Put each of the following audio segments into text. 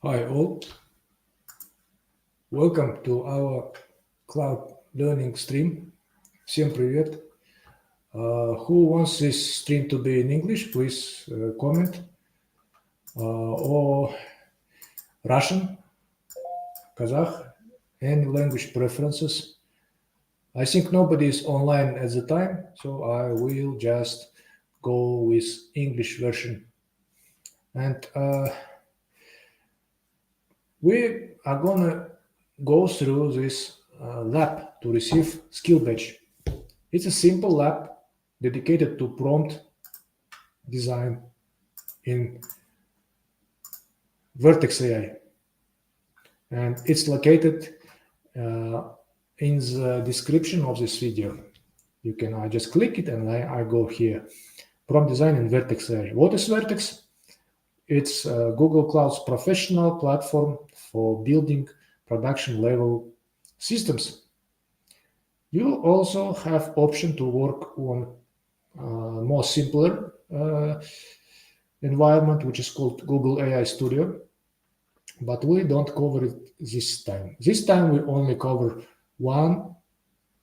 Hi all, welcome to our cloud learning stream. Всем привет. Who wants this stream to be in English, please comment. Or Russian, Kazakh, any language preferences. I think nobody is online at the time, so I will just go with English version. And we are gonna go through this lab to receive skill badge. It's a simple lab dedicated to prompt design in Vertex AI. And it's located in the description of this video. You can I just click it and I go here. Prompt design in Vertex AI. What is Vertex? It's Google Cloud's professional platform for building production level systems. You also have option to work on more simpler environment, which is called Google AI Studio, but we don't cover it this time. This time we only cover one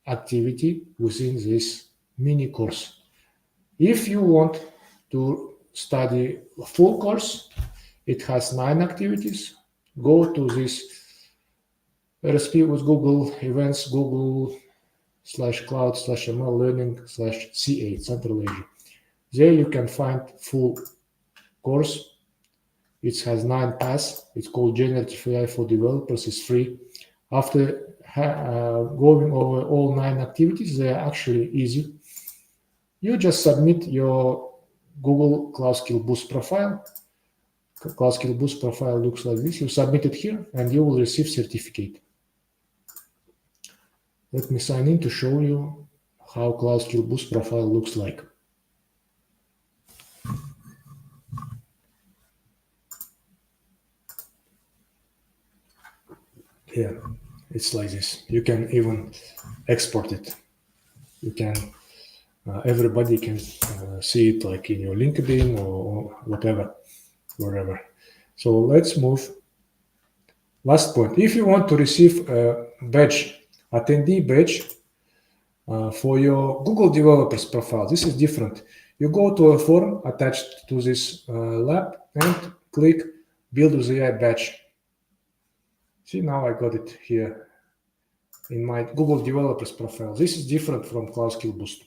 activity within this mini course. If you want to study a full course, it has 9 activities. Go to this RSP with Google Events, Google/Cloud/ML Learning/CA, Central Asia. There you can find full course. It has 9 paths. It's called Generative AI for Developers. It's free. After going over all 9 activities, they are actually easy. You just submit your Google Cloud Skill Boost profile. Cloud Skill Boost profile looks like this. You submit it here and you will receive certificate. Let me sign in to show you how Cloud Skill Boost profile looks like. Here, it's like this. You can even export it. You can, everybody can see it like in your LinkedIn or whatever, wherever. So let's move. Last point. If you want to receive a badge, attendee badge for your Google developers profile, this is different. You go to a form attached to this lab and click Build with AI badge. See, now I got it here in my Google developers profile. This is different from Cloud Skill Boost.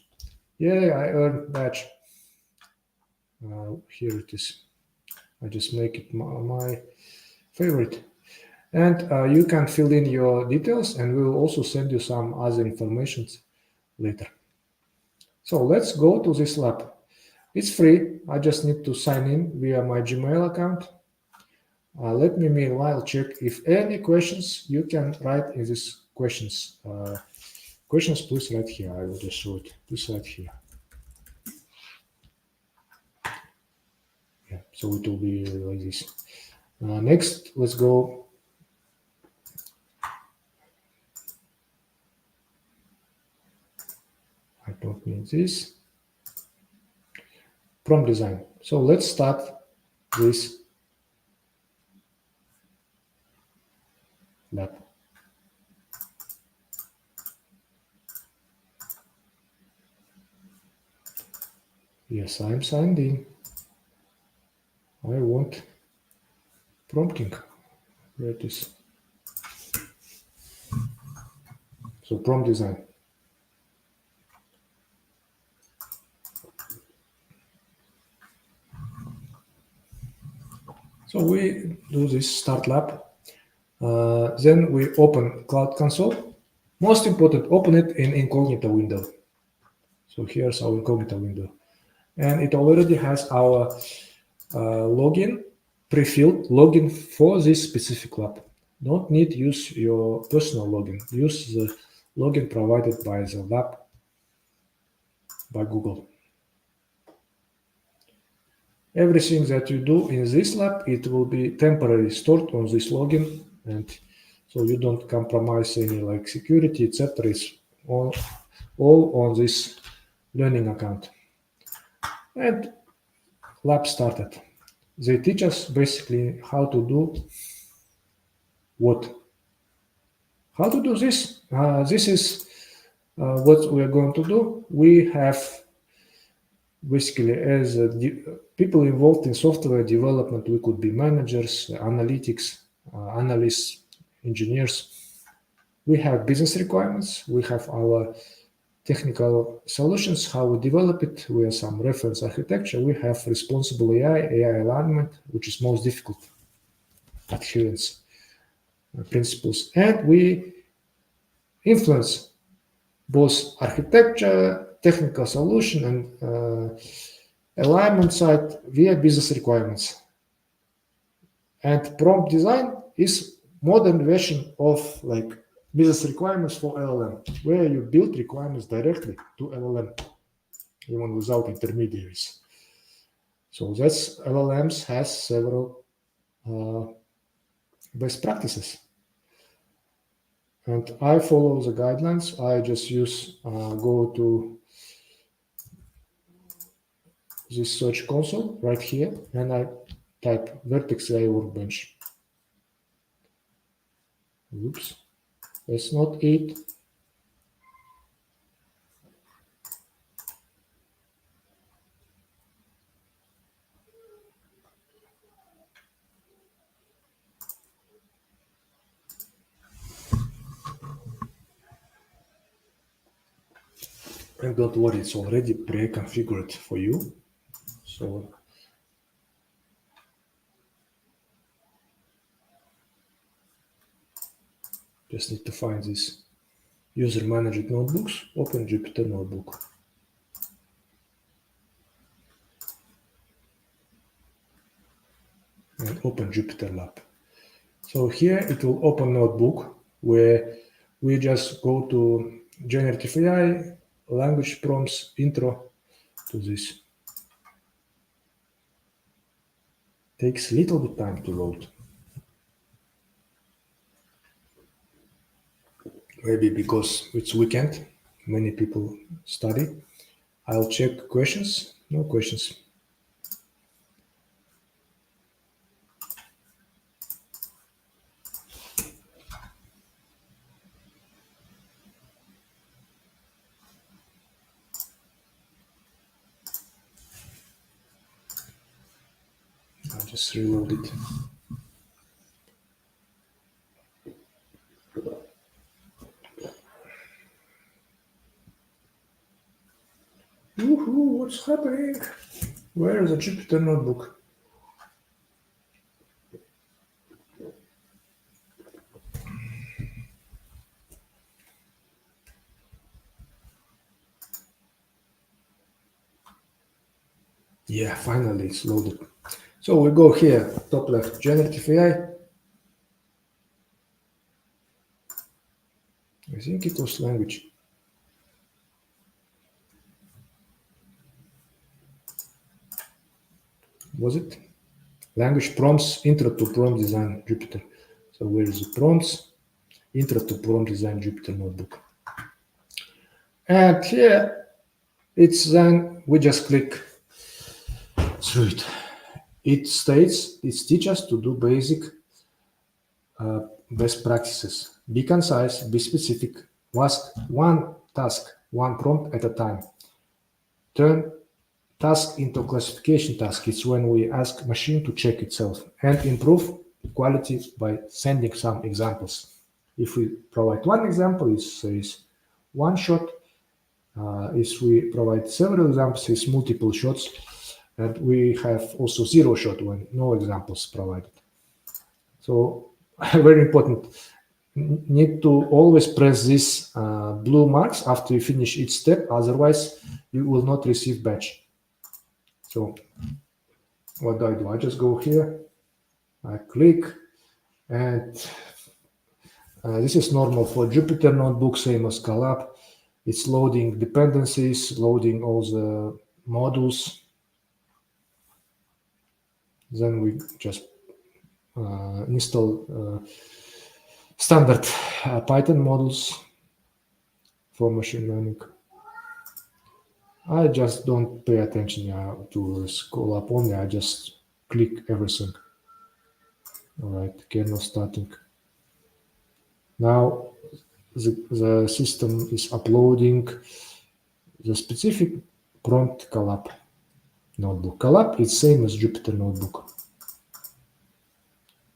Yeah, I earned badge. Here it is. I just make it my favorite. And you can fill in your details and we will also send you some other information later. So let's go to this lab. It's free. I just need to sign in via my Gmail account. Let me meanwhile check if any questions you can write in these questions. Questions, please write here. I will just show it. Please write here. Yeah, so it will be like this. Next, let's go. I don't need this. Prompt design. So let's start this lab. Yes, I'm signed in. I want prompting. Where it is. So prompt design. So we do this start lab. Then we open Cloud Console. Most important, open it in incognito window. So here's our incognito window. And it already has our login, pre-filled login for this specific lab. Don't need to use your personal login. Use the login provided by the lab by Google. Everything that you do in this lab, it will be temporarily stored on this login, and so you don't compromise any like security, etc. It's all on this learning account. And lab started. They teach us basically how to do what? How to do this? This is what we are going to do. We have basically, as people involved in software development, we could be managers, analytics, analysts, engineers. We have business requirements. We have our technical solutions, how we develop it. We have some reference architecture. We have responsible AI alignment, which is most difficult adherence principles. And we influence both architecture, technical solution, and alignment side via business requirements. And prompt design is modern version of like business requirements for LLM, where you build requirements directly to LLM, even without intermediaries. So that's LLMs has several best practices. And I follow the guidelines. I just use, go to this search console right here, and I type Vertex AI Workbench. Oops, that's not it. And don't worry, it's already pre-configured for you. So just need to find this user managed notebooks, open Jupyter Notebook. And open Jupyter Lab. So here it will open notebook where we just go to generative AI, language prompts, intro to this. Takes a little bit time to load. Maybe because it's weekend, many people study. I'll check questions, no questions. I'll just reload it. Woohoo, what's happening? Where is the Jupyter Notebook? Yeah, finally it's loaded. So we go here, top left, generative AI. I think it was language. Was it? Language prompts, intro to prompt design, Jupyter. So where is the prompts? Intro to prompt design, Jupyter Notebook. And here it's then we just click through it. It states, it teaches us to do basic best practices. Be concise, be specific, ask one task, one prompt at a time. Turn task into classification task. It's when we ask machine to check itself and improve quality by sending some examples. If we provide one example, it says one shot. If we provide several examples, it's multiple shots. And we have also zero shot when no examples provided. So very important, need to always press this blue marks after you finish each step, otherwise you will not receive badge. So what do? I just go here, I click, and this is normal for Jupyter Notebook, same as Colab. It's loading dependencies, loading all the modules. Then we just install standard Python models for machine learning. I just don't pay attention to scroll up only. I just click everything. All right, kernel starting. Now the system is uploading the specific prompt collab notebook. Collab is same as Jupyter notebook.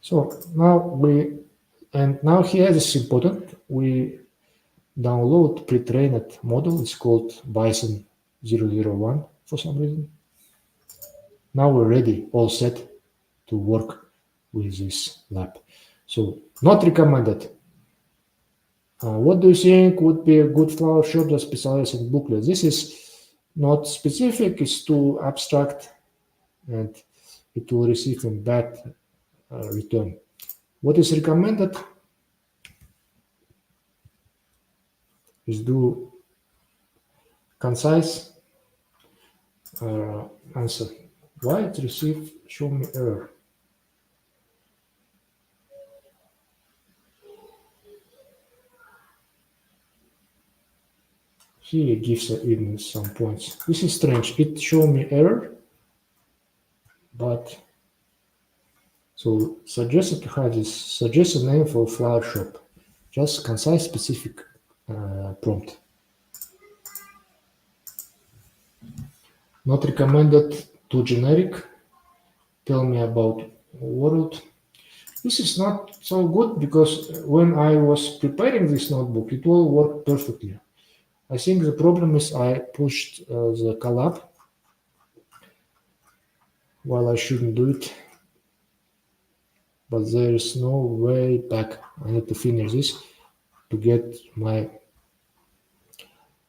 So now here this is important. We download pre-trained model. It's called Bison 001 for some reason. Now we're ready, all set to work with this lab. So not recommended. What do you think would be a good flower shop that specializes in booklets? This is not specific, it's too abstract, and it will receive a bad return. What is recommended is do concise answer. Why it received show me error? Here it gives even some points. This is strange. It show me error, but so suggested to have this suggested name for flower shop. Just concise, specific prompt. Not recommended, too generic. Tell me about world. This is not so good because when I was preparing this notebook, it all worked perfectly. I think the problem is I pushed the collab while I shouldn't do it, but there is no way back. I need to finish this to get my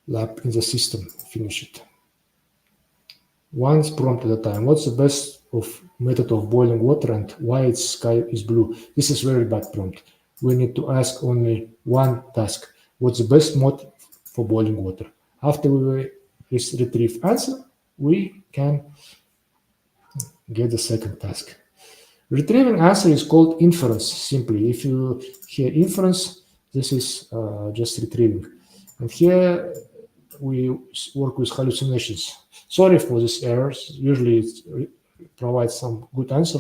lab in the system, finish it. One prompt at a time. What's the best method of boiling water and why its sky is blue? This is very bad prompt. We need to ask only one task. What's the best mode for boiling water? After we retrieve answer, we can get the second task. Retrieving answer is called inference, simply. If you hear inference, this is just retrieving. And here we work with hallucinations. Sorry for these errors. Usually it provides some good answer.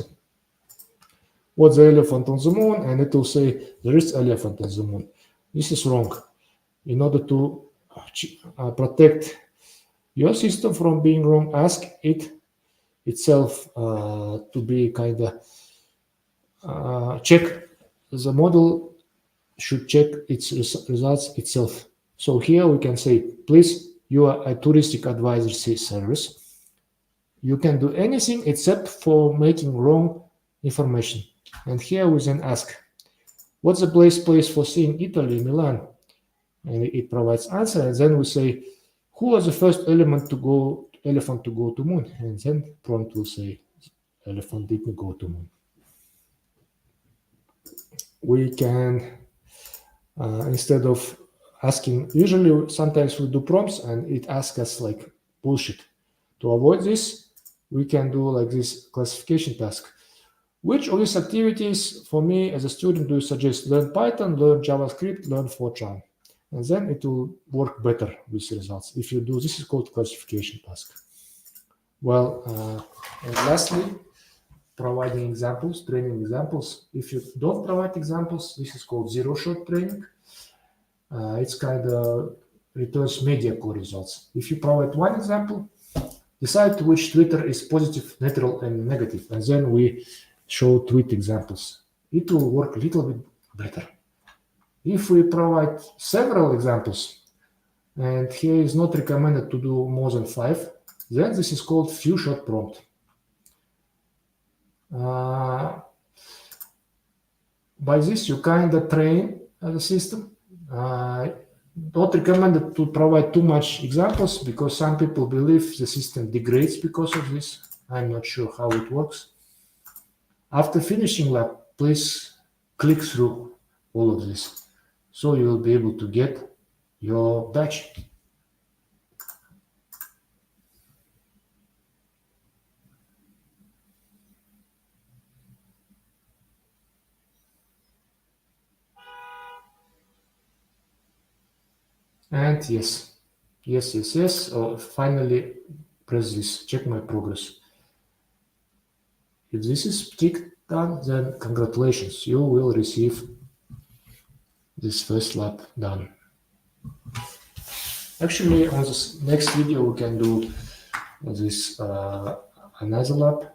What's the elephant on the moon? And it will say there is elephant on the moon. This is wrong. In order to protect your system from being wrong, ask it itself to be kind of check. The model should check its results itself. So here we can say, please, you are a touristic advisory service. You can do anything except for making wrong information. And here we then ask, what's the place for seeing Italy, Milan? And it provides answer. And then we say, who was the first elephant to go to moon? And then prompt will say, elephant didn't go to moon. We can, instead of asking, usually sometimes we do prompts and it asks us like bullshit. To avoid this, we can do like this classification task. Which of these activities for me as a student do you suggest? Learn Python, learn JavaScript, learn Fortran. And then it will work better with results. If you do, this is called classification task. Well, and lastly, providing examples, training examples. If you don't provide examples, this is called zero-shot training. It's kind of returns media core results. If you provide one example, decide which Twitter is positive, neutral, and negative, and then we show tweet examples. It will work a little bit better. If we provide several examples, and here is not recommended to do more than 5, then this is called few-shot prompt. By this, you kind of train the system. Not recommended to provide too much examples because some people believe the system degrades because of this. I'm not sure how it works. After finishing lab, please click through all of this so you will be able to get your badge. And yes. Finally, press this, check my progress. If this is ticked done, then congratulations, you will receive this first lab done. Actually, on this next video, we can do this another lab.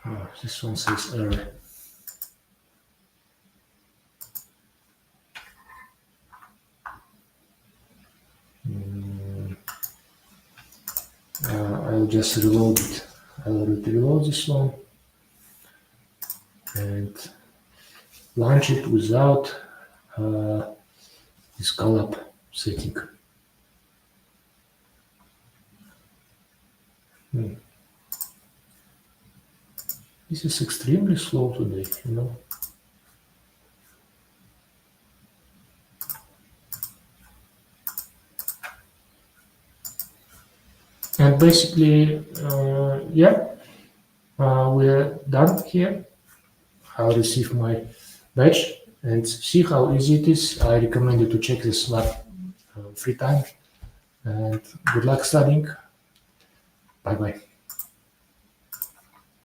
Oh, this one says error. I'll just reload it. I'll reload this one and launch it without this collab setting. This is extremely slow today, you know. And basically, we're done here. I'll receive my badge and see how easy it is. I recommend you to check this lab free time. And good luck studying. Bye bye.